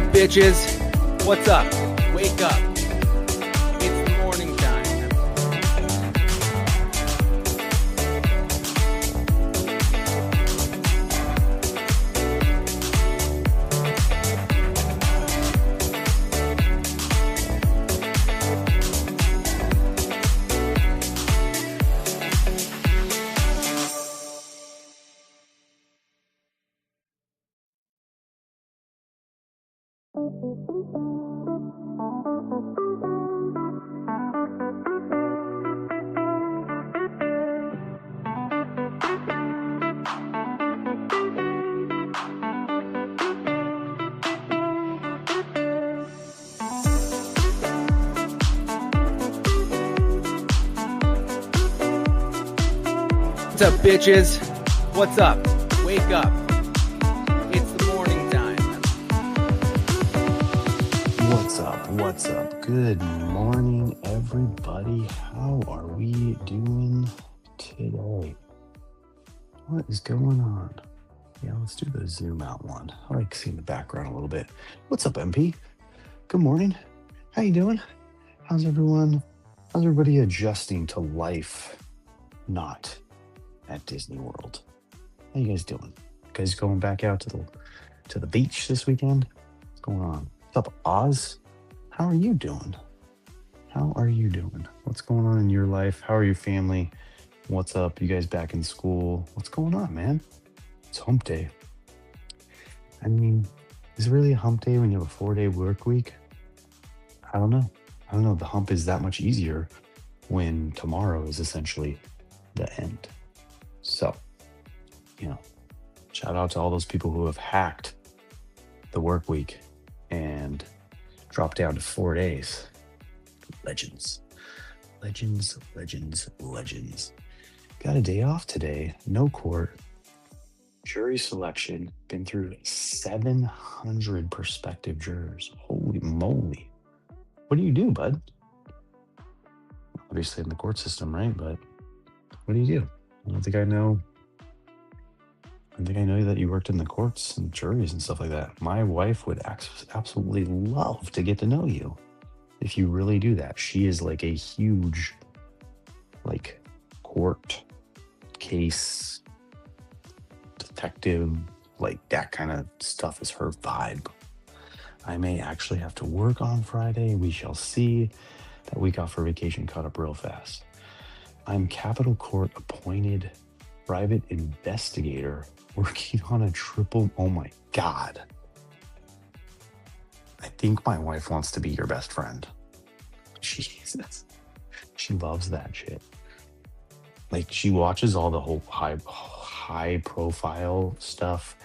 What's up, bitches? What's up? Wake up. It's the morning time. What's up, bitches? What's up? Wake up. It's the morning time. What's up? What's up? Good morning, everybody. How are we doing today? What is going on? Yeah, let's do the zoom out one. I like seeing the background a little bit. What's up, MP? Good morning. How you doing? How's everyone? How's everybody adjusting to life not at Disney World? How you guys doing? You guys going back out to the beach this weekend? What's going on? What's up, Oz? How are you doing? How are you doing? What's going on in your life? How are your family? What's up? You guys back in school? What's going on, man? It's hump day. I mean, is it really a hump day when you have a 4-day work week? I don't know. The hump is that much easier when tomorrow is essentially the end. So, shout out to all those people who have hacked the work week and dropped down to 4 days. Legends. Got a day off today. No court. Jury selection. Been through 700 prospective jurors. Holy moly. What do you do, bud? Obviously in the court system, right? But what do you do? I think I know that you worked in the courts and juries and stuff like that. My wife would absolutely love to get to know you if you really do that. She is like a huge, court case detective, that kind of stuff is her vibe. I may actually have to work on Friday. We shall see. That week off for vacation caught up real fast. I'm Capitol Court appointed private investigator working on a triple. Oh my God. I think my wife wants to be your best friend. Jesus. She loves that shit. She watches all the whole high profile stuff.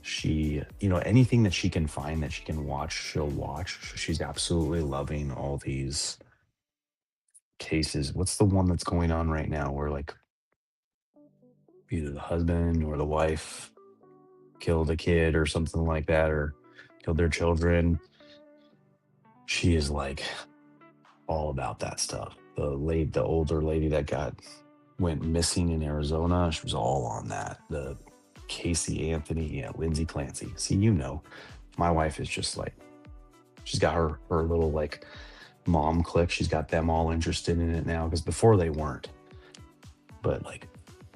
She, anything that she can find that she can watch, she'll watch. She's absolutely loving all these cases. What's the one that's going on right now where either the husband or the wife killed a kid or something like that, or killed their children? She is all about that stuff. The older lady that went missing in Arizona, she was all on that. The Casey Anthony, Lindsay Clancy. See, my wife is just she's got her little mom clique. She's got them all interested in it now, because before they weren't. But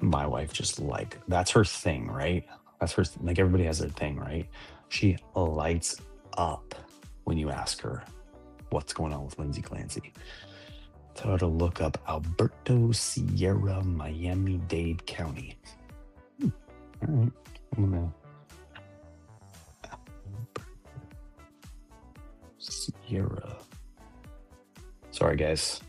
my wife just that's her thing, right? That's her everybody has their thing, right? She lights up when you ask her what's going on with Lindsay Clancy. Tell her to look up Alberto Sierra, Miami-Dade County. All right, I'm gonna Sierra. Sorry, guys.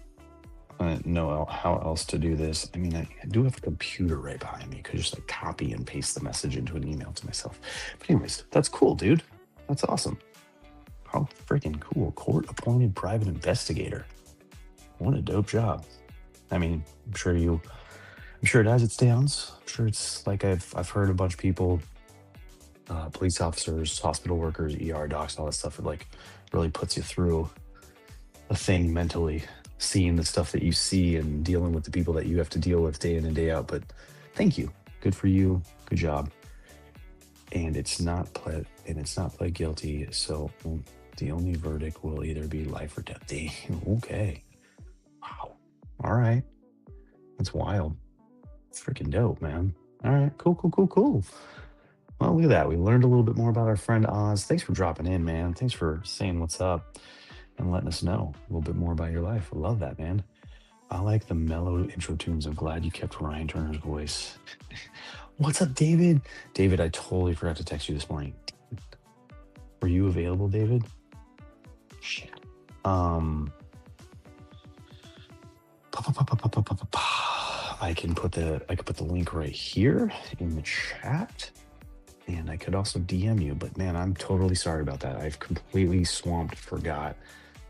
I don't know how else to do this. I mean, I do have a computer right behind me. I could just copy and paste the message into an email to myself. But anyways, that's cool, dude. That's awesome. How freaking cool. Court-appointed private investigator. What a dope job. I mean, I'm sure it has its downs. I'm sure it's I've heard a bunch of people, police officers, hospital workers, ER docs, all that stuff. It really puts you through a thing mentally, seeing the stuff that you see and dealing with the people that you have to deal with day in and day out. But thank you. Good for you. Good job. and it's not pled guilty. So the only verdict will either be life or death. Okay. Wow. All right. That's wild. Freaking dope, man. All right. Cool, cool, cool, cool. Well, look at that. We learned a little bit more about our friend Oz. Thanks for dropping in, man. Thanks for saying what's up and letting us know a little bit more about your life. I love that, man. I like the mellow intro tunes. I'm glad you kept Ryan Turner's voice. What's up, David? David, I totally forgot to text you this morning. Were you available, David? Shit. I can put the link right here in the chat, and I could also DM you. But man, I'm totally sorry about that. I've completely forgot.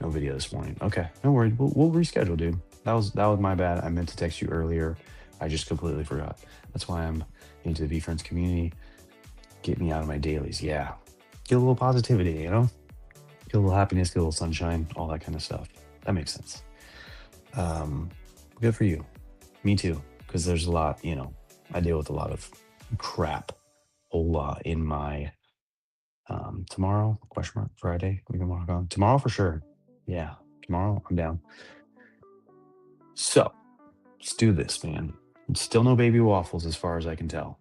No video this morning. Okay, no worries. We'll reschedule, dude. That was my bad. I meant to text you earlier. I just completely forgot. That's why I'm into the VeeFriends community. Get me out of my dailies. Yeah, get a little positivity, get a little happiness, get a little sunshine, all that kind of stuff. That makes sense. Good for you. Me too. Because there's a lot, I deal with a lot of crap, whole lot in my tomorrow, Friday, we can walk on. Tomorrow for sure. Yeah, tomorrow I'm down. So let's do this, man. Still no baby waffles as far as I can tell,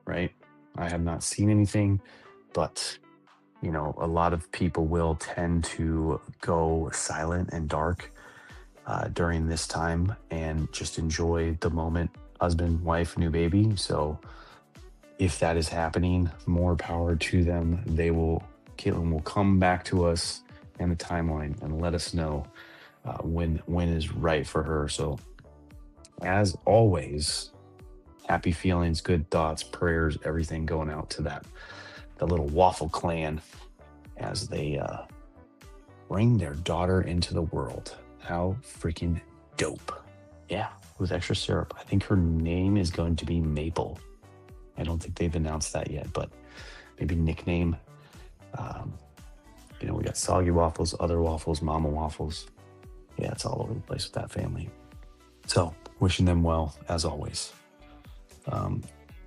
right? I have not seen anything, but a lot of people will tend to go silent and dark during this time and just enjoy the moment. Husband, wife, new baby. So if that is happening, more power to them. Caitlin will come back to us and the timeline and let us know when is right for her. So as always, happy feelings, good thoughts, prayers, everything going out to the little waffle clan as they bring their daughter into the world. How freaking dope. Yeah, with extra syrup. I think her name is going to be Maple. I don't think they've announced that yet, but maybe nickname. We got soggy waffles, other waffles, mama waffles. Yeah, it's all over the place with that family. So wishing them well as always.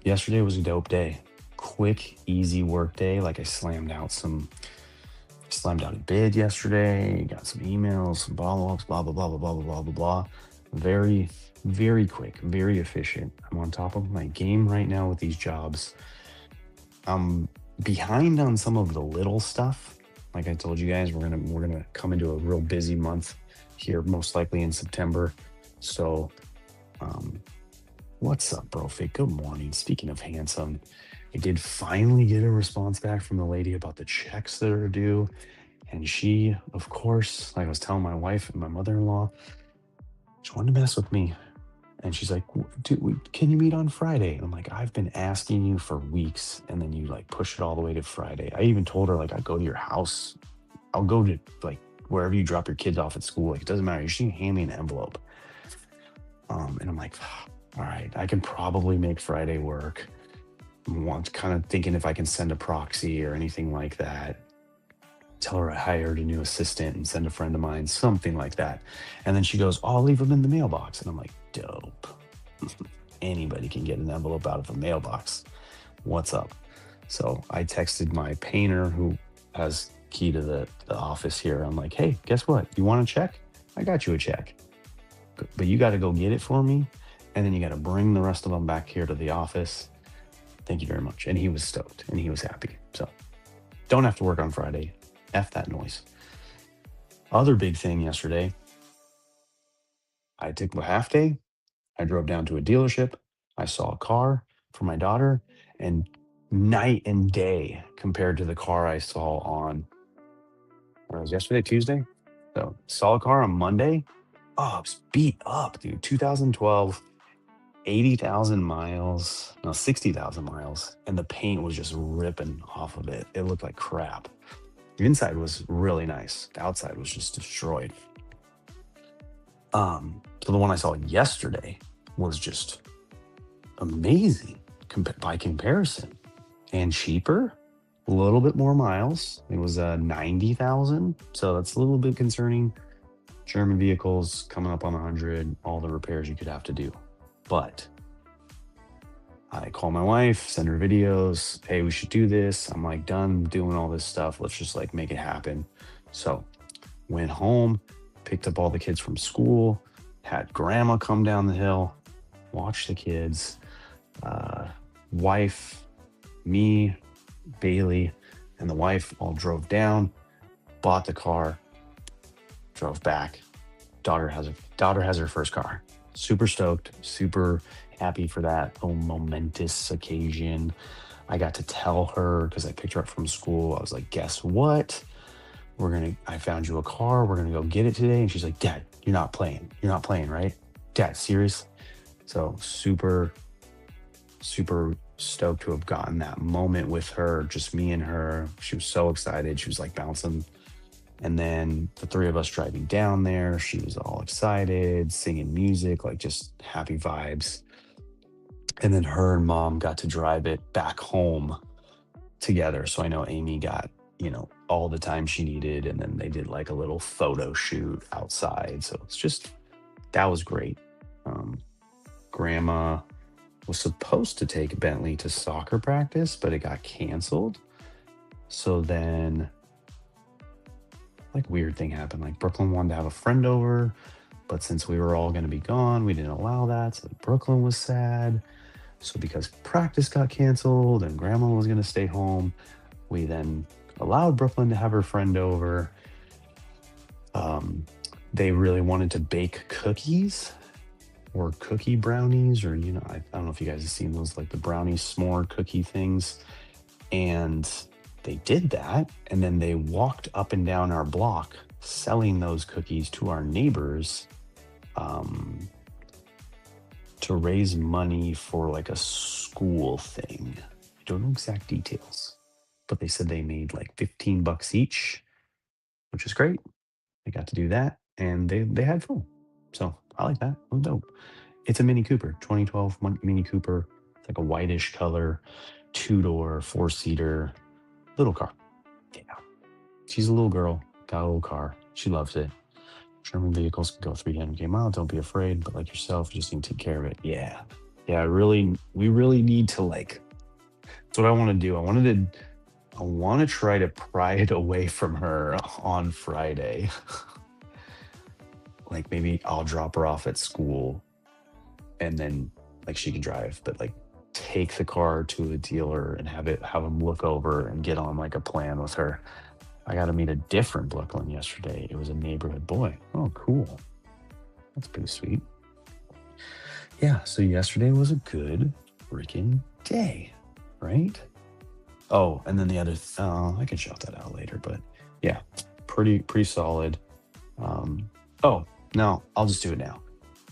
Yesterday was a dope day. Quick, easy work day. Like I slammed out a bid yesterday, got some emails, some follow-ups, blah, blah, blah, blah, blah, blah, blah, blah. Very, very quick, very efficient. I'm on top of my game right now with these jobs. I'm behind on some of the little stuff. Like I told you guys, we're gonna come into a real busy month here, most likely in September. So, what's up, bro? Fake. Good morning. Speaking of handsome, I did finally get a response back from the lady about the checks that are due. And she, of course, like I was telling my wife and my mother-in-law, she wanted to mess with me. And she's like, dude, can you meet on Friday? And I'm like, I've been asking you for weeks. And then you push it all the way to Friday. I even told her, I'd go to your house. I'll go to wherever you drop your kids off at school. It doesn't matter. You should hand me an envelope. And I'm like, all right, I can probably make Friday work. I'm kind of thinking if I can send a proxy or anything like that. Tell her I hired a new assistant and send a friend of mine, something like that. And then she goes, I'll leave them in the mailbox. And I'm like, dope. Anybody can get an envelope out of a mailbox. What's up? So I texted my painter who has key to the office here. I'm like, hey, guess what? You want a check? I got you a check. But you got to go get it for me. And then you got to bring the rest of them back here to the office. Thank you very much. And he was stoked and he was happy. So don't have to work on Friday. F that noise. Other big thing yesterday, I took a half day. I drove down to a dealership. I saw a car for my daughter, and night and day compared to the car I saw on, where was yesterday, Tuesday? So saw a car on Monday. Oh, it's beat up, dude. 2012, 80,000 miles, no, 60,000 miles. And the paint was just ripping off of it. It looked like crap. The inside was really nice. The outside was just destroyed. So the one I saw yesterday was just amazing by comparison, and cheaper, a little bit more miles. It was 90,000, so that's a little bit concerning. German vehicles coming up on 100, all the repairs you could have to do. But I call my wife, send her videos. Hey, we should do this. I'm like done doing all this stuff. Let's just like make it happen. So went home, picked up all the kids from school, had grandma come down the hill, watch the kids, uh, wife, me, Bailey, and the wife all drove down, bought the car, drove back. Daughter has her first car. Super stoked, super happy for that little momentous occasion. I got to tell her because I picked her up from school. I was like, guess what? I found you a car. We're gonna go get it today. And she's like, Dad, you're not playing. You're not playing, right? Dad, serious? So super, super stoked to have gotten that moment with her, just me and her. She was so excited. She was like bouncing. And then the three of us driving down there, she was all excited, singing music, like just happy vibes. And then her and mom got to drive it back home together. So I know Amy got, all the time she needed. And then they did like a little photo shoot outside. So it's just, that was great. Um, Grandma was supposed to take Bentley to soccer practice, but it got canceled. So then, like, weird thing happened. Like, Brooklyn wanted to have a friend over, but since we were all going to be gone, we didn't allow that. So Brooklyn was sad. So because practice got canceled and grandma was going to stay home, we then allowed Brooklyn to have her friend over. Um, they really wanted to bake cookies or cookie brownies, or, I don't know if you guys have seen those, like the brownie s'more cookie things. And they did that. And then they walked up and down our block selling those cookies to our neighbors, um, to raise money for like a school thing. I don't know exact details, but they said they made like $15 each, which is great. They got to do that and they had fun. So I like that. It was dope. It's a Mini Cooper, 2012 Mini Cooper. It's like a whitish color, two-door, four-seater, little car. Yeah. She's a little girl, got a little car. She loves it. Sherman vehicles can go 300K miles. Don't be afraid, but like yourself, you just need to take care of it. Yeah. Yeah, we really need to like, that's what I want to do. I want to try to pry it away from her on Friday. Like maybe I'll drop her off at school and then like she can drive, but like take the car to a dealer and have him look over and get on like a plan with her. I got to meet a different Brooklyn yesterday. It was a neighborhood boy. Oh, cool. That's pretty sweet. Yeah, so yesterday was a good freaking day, right? Oh, and then the other, I can shout that out later, but yeah, pretty solid. Oh, no, I'll just do it now.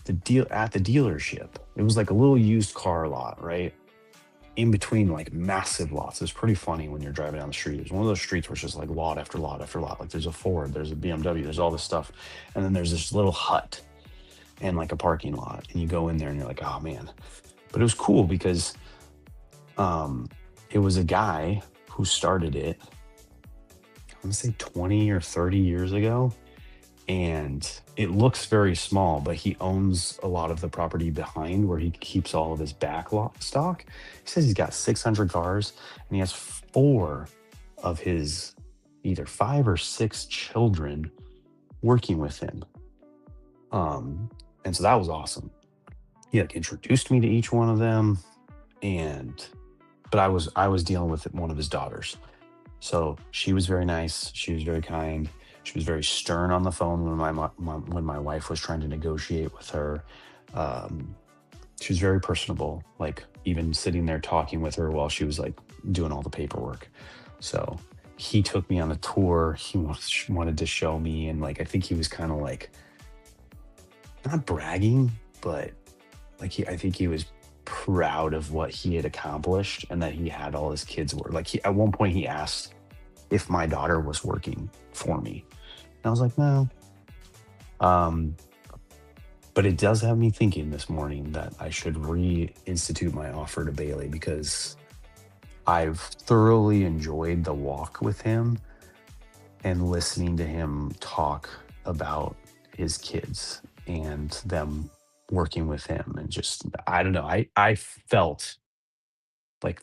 At the dealership, it was like a little used car lot, right? In between like massive lots. It's pretty funny when you're driving down the street. It's one of those streets where it's just like lot after lot after lot. Like there's a Ford, there's a BMW, there's all this stuff. And then there's this little hut and like a parking lot. And you go in there and you're like, oh man. But it was cool because it was a guy who started it, I'm gonna say 20 or 30 years ago. And it looks very small, but he owns a lot of the property behind where he keeps all of his backlot stock. He says he's got 600 cars and he has four of his either five or six children working with him. And so that was awesome. He like introduced me to each one of them, but I was dealing with one of his daughters. So she was very nice. She was very kind. She was very stern on the phone when my wife was trying to negotiate with her. She was very personable, like even sitting there talking with her while she was like doing all the paperwork. So he took me on a tour. He wanted to show me, and like I think he was kind of like not bragging, but like I think he was proud of what he had accomplished and that he had all his kids work. Like at one point he asked if my daughter was working for me. And I was like, no. But it does have me thinking this morning that I should reinstitute my offer to Bailey because I've thoroughly enjoyed the walk with him and listening to him talk about his kids and them working with him. And just, I don't know, I felt like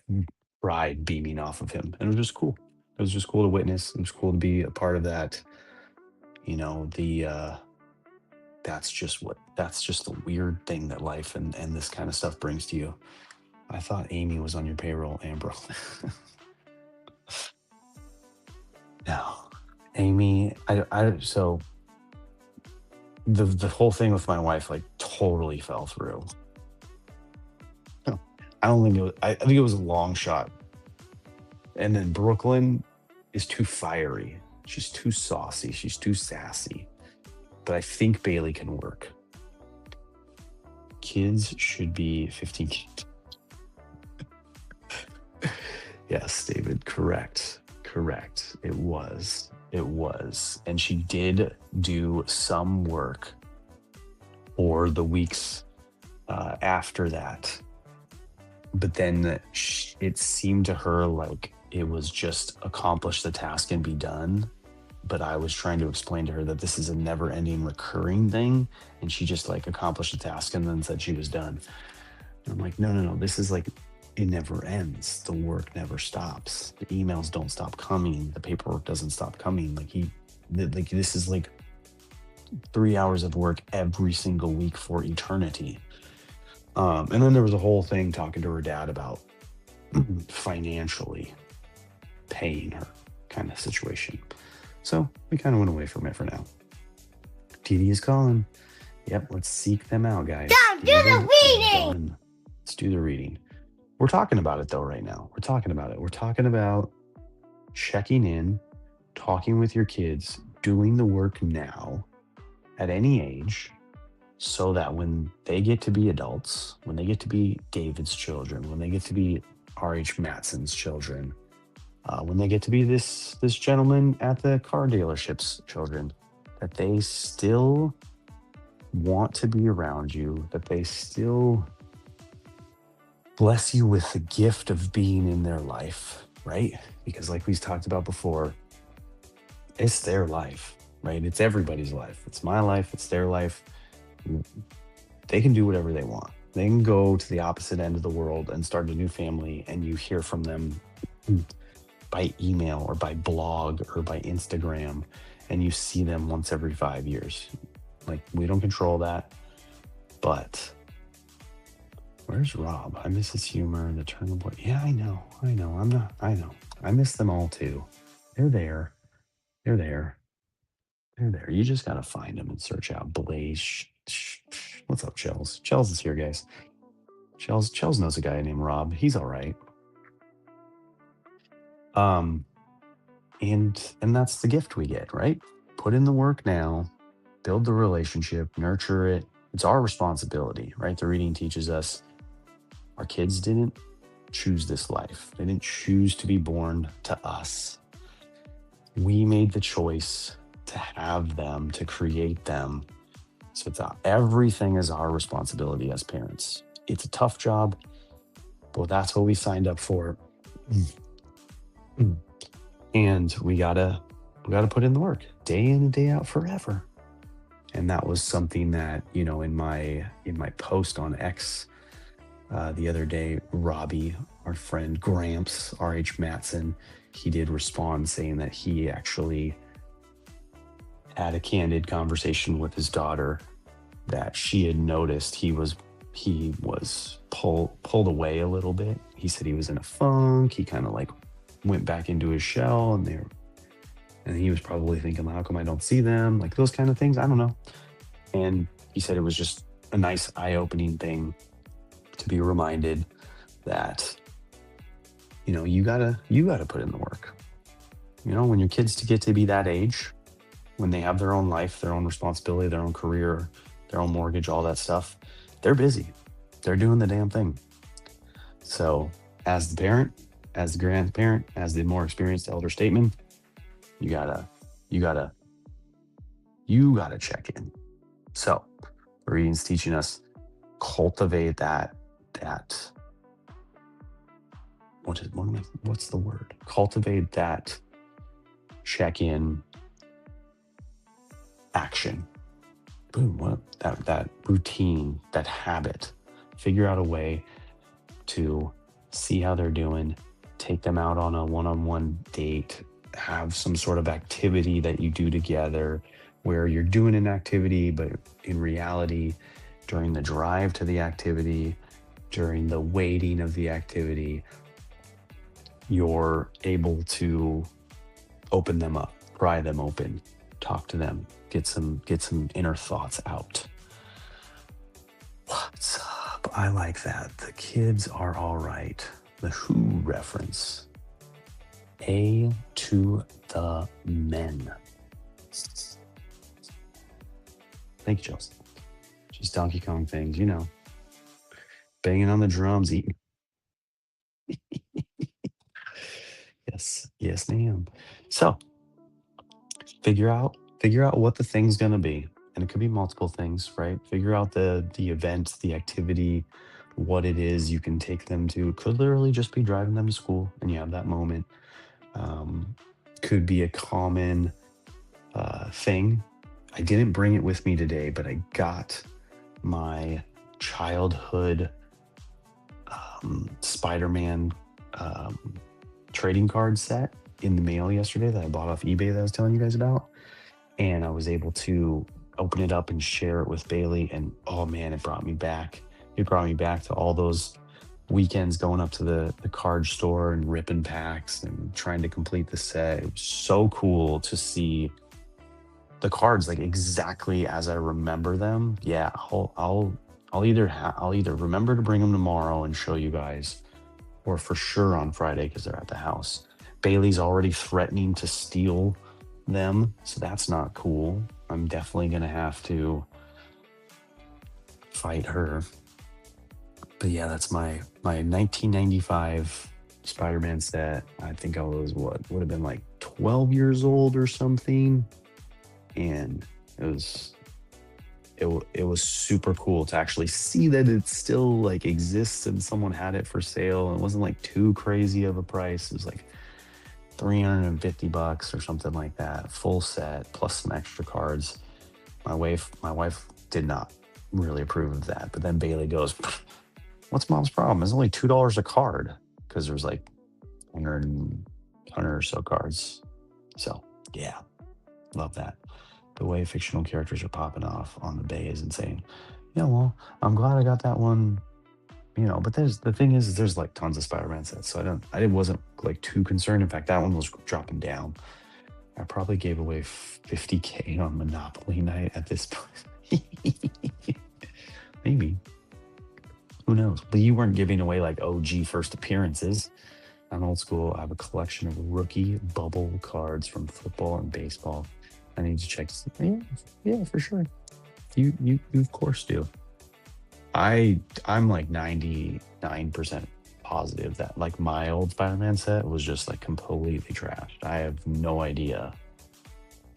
pride beaming off of him. And it was just cool. It was just cool to witness. It was cool to be a part of that. The that's just the weird thing that life and this kind of stuff brings to you. I thought Amy was on your payroll, Amber. No. Amy, so the whole thing with my wife like totally fell through. Huh. I think it was a long shot. And then Brooklyn is too fiery. She's too saucy. She's too sassy. But I think Bailey can work. Kids should be 15. Yes, David, correct. Correct. It was. It was. And she did do some work for the weeks after that. But then it seemed to her like it was just accomplish the task and be done. But I was trying to explain to her that this is a never ending recurring thing. And she just like accomplished the task and then said she was done. And I'm like, no. This is like, it never ends. The work never stops. The emails don't stop coming. The paperwork doesn't stop coming. This is like 3 hours of work every single week for eternity. And then there was a whole thing talking to her dad about financially paying her kind of situation. So we kind of went away from it for now. TD is calling. Yep, let's seek them out, guys. Do the reading! Done. Let's do the reading. We're talking about it though right now. We're talking about it. We're talking about checking in, talking with your kids, doing the work now at any age, so that when they get to be adults, when they get to be David's children, when they get to be R.H. Matson's children, when they get to be this gentleman at the car dealership's children, that they still want to be around you, that they still bless you with the gift of being in their life, right? Because like we talked about before, it's their life, right? It's everybody's life. It's my life. It's their life. They can do whatever they want. They can go to the opposite end of the world and start a new family, and you hear from them by email or by blog or by Instagram, and you see them once every 5 years. Like, we don't control that. But where's Rob? I miss his humor and the turn of what. Yeah, I know. I miss them all too. They're there. You just gotta find them and search out Blaze. What's up, Chels? Chels is here, guys. Chels knows a guy named Rob. He's all right. And that's the gift we get, right? Put in the work now, build the relationship, nurture it. It's our responsibility, right? The reading teaches us our kids didn't choose this life. They didn't choose to be born to us. We made the choice to have them, to create them. So everything is our responsibility as parents. It's a tough job, but that's what we signed up for. And we gotta put in the work day in and day out forever. And that was something that, in my post on X the other day, Robbie, our friend Gramps, R.H. Matson, he did respond saying that he actually had a candid conversation with his daughter, that she had noticed he was pulled away a little bit. He said he was in a funk. He kind of like went back into his shell, and he was probably thinking, how come I don't see them? Like those kind of things. I don't know. And he said it was just a nice eye-opening thing to be reminded that, you gotta put in the work. When your kids get to be that age, when they have their own life, their own responsibility, their own career, their own mortgage, all that stuff, they're busy. They're doing the damn thing. So as the parent, as the grandparent, as the more experienced elder statesman, you gotta check in. So the reading's teaching us cultivate that what's the word? Cultivate that check-in action. Boom, that routine, that habit. Figure out a way to see how they're doing, take them out on a one-on-one date, have some sort of activity that you do together where you're doing an activity, but in reality, during the drive to the activity, during the waiting of the activity, you're able to open them up, pry them open, talk to them, get some inner thoughts out. What's up? I like that. The kids are all right. The Who reference. A to the men. Thank you, Chelsea. Just Donkey Kong things, you know. Banging on the drums, eating. Yes, ma'am. So figure out what the thing's gonna be. And it could be multiple things, right? Figure out the event, the activity, what it is you can take them to. It could literally just be driving them to school and you have that moment. Could be a common thing. I didn't bring it with me today, but I got my childhood Spider-Man trading card set in the mail yesterday that I bought off eBay that I was telling you guys about. And I was able to open it up and share it with Bailey. And oh man, it brought me back. It brought me back to all those weekends going up to the card store and ripping packs and trying to complete the set. It was so cool to see the cards like exactly as I remember them. Yeah, I'll either remember to bring them tomorrow and show you guys, or for sure on Friday because they're at the house. Bailey's already threatening to steal them, so that's not cool. I'm definitely gonna have to fight her. But yeah, that's my 1995 Spider-Man set. I think I was would have been like 12 years old or something, and it was super cool to actually see that it still like exists and someone had it for sale. It wasn't like too crazy of a price. It was like $350 or something like that, full set plus some extra cards. My wife did not really approve of that, but then Bailey goes, "What's mom's problem? It's only $2 a card," because there's like 100 or so cards. So yeah, love that. The way fictional characters are popping off on the Bay is insane. Yeah, well, I'm glad I got that one. You know, but the thing is there's like tons of Spider-Man sets, so I wasn't like too concerned. In fact, that one was dropping down. I probably gave away $50K on Monopoly night at this point. Maybe. Who knows? But you weren't giving away like OG first appearances. I'm old school. I have a collection of rookie bubble cards from football and baseball. I need to check. Yeah, for sure. You of course do. I'm like 99% positive that like my old Spider-Man set was just like completely trashed. I have no idea.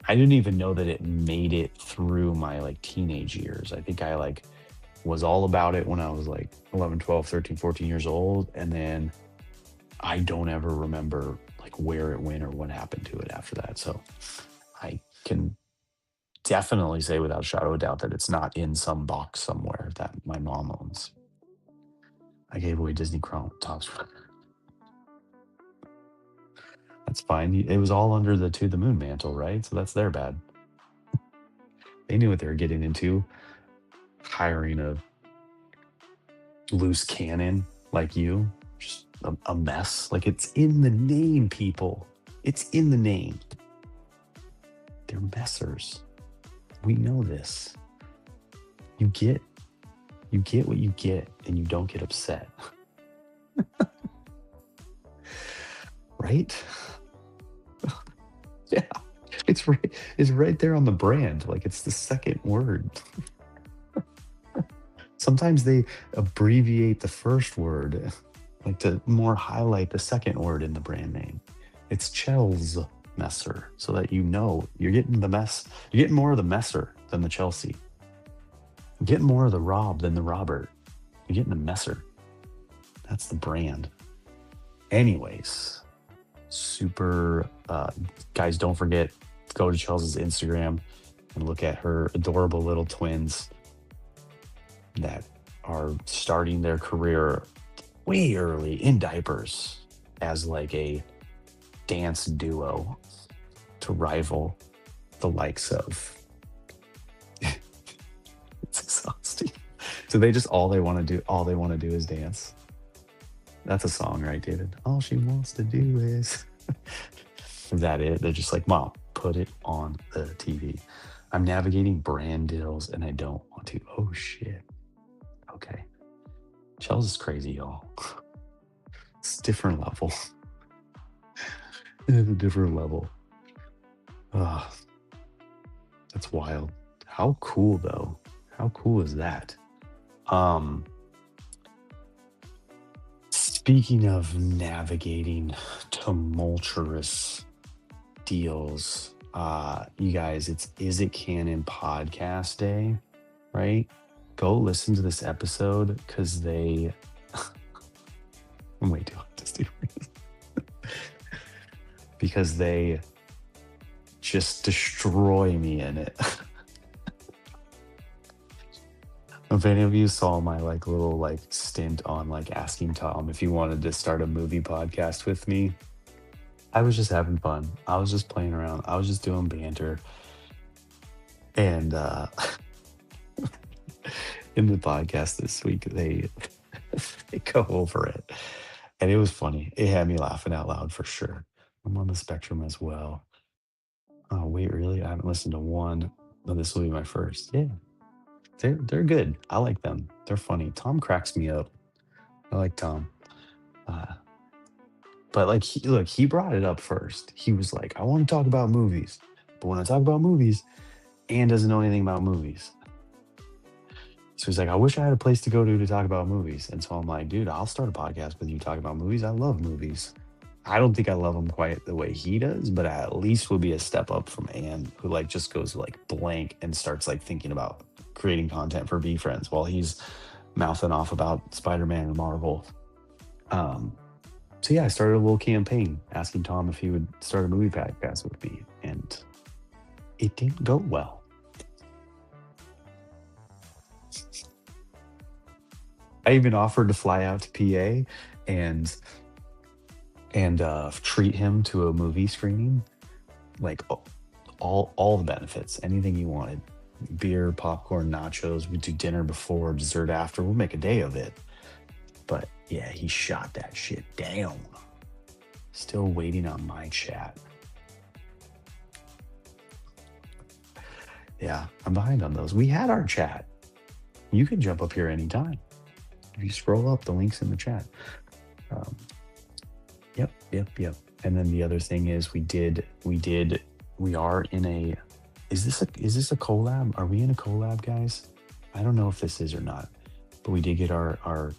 I didn't even know that it made it through my like teenage years. I think I like was all about it when I was like 11, 12, 13, 14 years old. And then I don't ever remember like where it went or what happened to it after that. So I can definitely say without a shadow of a doubt that it's not in some box somewhere that my mom owns. I gave away Disney Chrome tops. That's fine. It was all under the To the Moon mantle, right? So that's their bad. They knew what they were getting into. Hiring a loose cannon like you. Just a mess. Like it's in the name, people. It's in the name. They're messers. We know this. You get what you get and you don't get upset. Right? Yeah. It's right there on the brand. Like it's the second word. Sometimes they abbreviate the first word, like to more highlight the second word in the brand name. It's Chels Messer, so that you know you're getting the mess. You're getting more of the Messer than the Chelsea. You're getting more of the Rob than the Robert. You're getting the Messer. That's the brand. Anyways, super guys, don't forget, go to Chelsea's Instagram and look at her adorable little twins that are starting their career way early in diapers as like a dance duo to rival the likes of. It's exhausting. So they just all they want to do is dance. That's a song, right, David? All she wants to do is. Is that it? They're just like, Mom, put it on the TV. I'm navigating brand deals and I don't want to. Oh shit. Okay. Chels is crazy, y'all. It's a different level. It's a different level. Ah, that's wild. How cool though. How cool is that? Speaking of navigating tumultuous deals, you guys, it's Is It Canon podcast day, right? Go listen to this episode because they I'm way too autistic because they just destroy me in it. If any of you saw my like little like stint on like asking Tom if he wanted to start a movie podcast with me, I was just having fun. I was just playing around. I was just doing banter. And in the podcast this week, they go over it. And it was funny. It had me laughing out loud for sure. I'm on the spectrum as well. Oh, wait, really? I haven't listened to one. No, this will be my first. Yeah. They're good. I like them. They're funny. Tom cracks me up. I like Tom. But like he brought it up first. He was like, I want to talk about movies. But when I talk about movies, Ann doesn't know anything about movies. So he's like, I wish I had a place to go to talk about movies. And so I'm like, dude, I'll start a podcast with you talking about movies. I love movies. I don't think I love them quite the way he does, but I at least will be a step up from Ann, who like just goes like blank and starts like thinking about creating content for Be Friends while he's mouthing off about Spider-Man and Marvel. So yeah, I started a little campaign asking Tom if he would start a movie podcast with me, and it didn't go well. I even offered to fly out to PA and treat him to a movie screening, like all the benefits, anything you wanted. Beer, popcorn, nachos. We do dinner before, dessert after. We'll make a day of it. But yeah, he shot that shit down. Still waiting on my chat. Yeah, I'm behind on those. We had our chat. You can jump up here anytime. If you scroll up, the link's in the chat. Yep. And then the other thing is we are in a, is this a collab? Are we in a collab, guys? I don't know if this is or not, but we did get our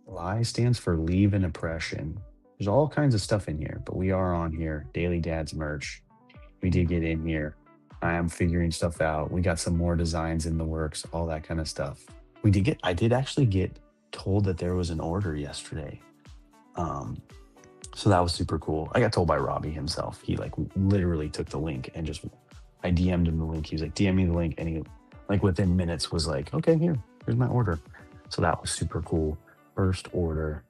LIE stands for Leave an Impression. There's all kinds of stuff in here, but we are on here. Daily Dads merch. We did get in here. I am figuring stuff out. We got some more designs in the works, all that kind of stuff. I did actually get told that there was an order yesterday. So that was super cool. I got told by Robbie himself. He like literally took the link and just, I DM'd him the link. He was like, DM me the link. And he like within minutes was like, okay, here's my order. So that was super cool. First order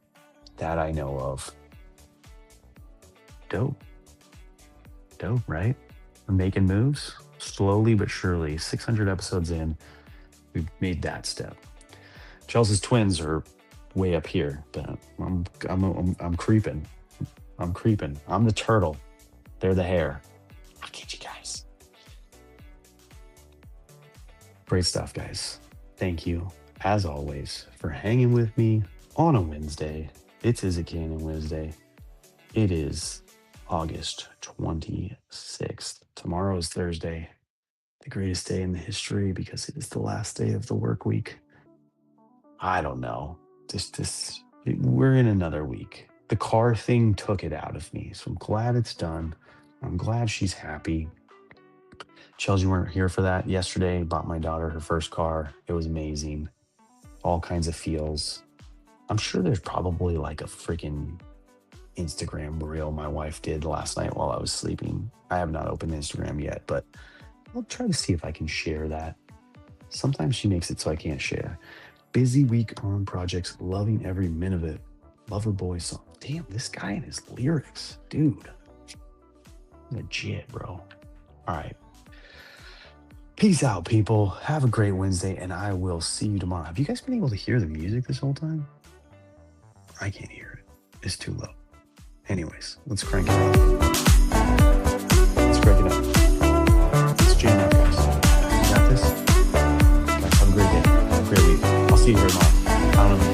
that I know of. Dope, right? We're making moves slowly but surely. 600 episodes in, we've made that step. Chelsea's twins are way up here, but I'm creeping. I'm creeping. I'm the turtle. They're the hare. I'll get you guys. Great stuff, guys. Thank you, as always, for hanging with me on a Wednesday. It's Is It Canon Wednesday. It is August 26th. Tomorrow is Thursday, the greatest day in the history because it is the last day of the work week. I don't know. We're in another week. The car thing took it out of me, so I'm glad it's done. I'm glad she's happy. Chelsea, you weren't here for that yesterday. Bought my daughter her first car. It was amazing. All kinds of feels. I'm sure there's probably like a freaking Instagram reel my wife did last night while I was sleeping. I have not opened Instagram yet, but I'll try to see if I can share that Sometimes she makes it so I can't share. Busy week on projects, loving every minute of it. Loverboy song. Damn, this guy and his lyrics. Dude. Legit, bro. All right. Peace out, people. Have a great Wednesday, and I will see you tomorrow. Have you guys been able to hear the music this whole time? I can't hear it. It's too low. Anyways, let's crank it up. Let's crank it up. Let's jam up, guys. You got this? Guys, have a great day. Have a great week. I'll see you here tomorrow. I don't know.